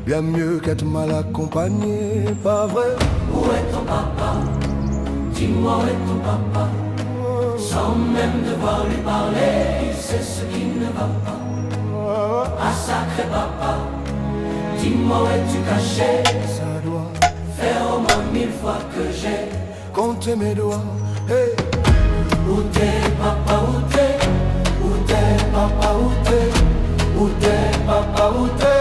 bien mieux qu'être mal accompagné, pas vrai? Où est ton papa? Dis-moi où est ton papa? Sans même devoir lui parler, il sait ce qui ne va pas. Ah sacré papa, dis-moi où es-tu caché? Ça doit faire au moins 1000 fois que j'ai compter mes doigts. Hey. Où t'es papa, où t'es? Où t'es papa, où t'es? Où t'es papa, où t'es?